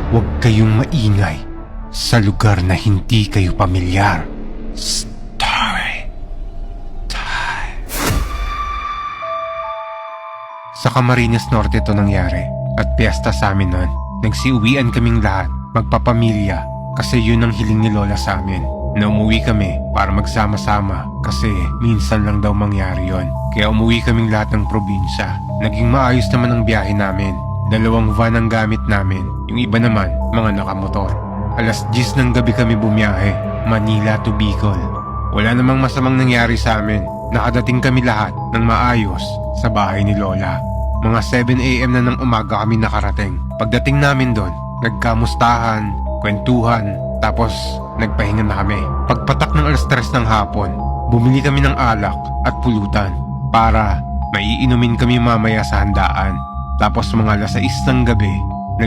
Huwag kayong maingay sa lugar na hindi kayo pamilyar. Story time. Sa Camarines Norte ito nangyari at piyesta sa amin nun. Nagsiuwian kaming lahat, magpapamilya, kasi yun ang hiling ni Lola sa amin. Na umuwi kami para magsama-sama kasi minsan lang daw mangyari yon. Kaya umuwi kaming lahat ng probinsya. Naging maayos naman ang biyahe namin. 2 van ang gamit namin, yung iba naman mga nakamotor. Alas 10 ng gabi kami bumiyahe, Manila to Bicol. Wala namang masamang nangyari sa amin. Nakadating kami lahat ng maayos sa bahay ni Lola. Mga 7 AM na ng umaga kami nakarating. Pagdating namin doon, nagkamustahan, kwentuhan, tapos nagpahinga na kami. Pagpatak ng alas 3 ng hapon, bumili kami ng alak at pulutan para maiinumin kami mamaya sa handaan. Tapos mga alas 6 ng gabi,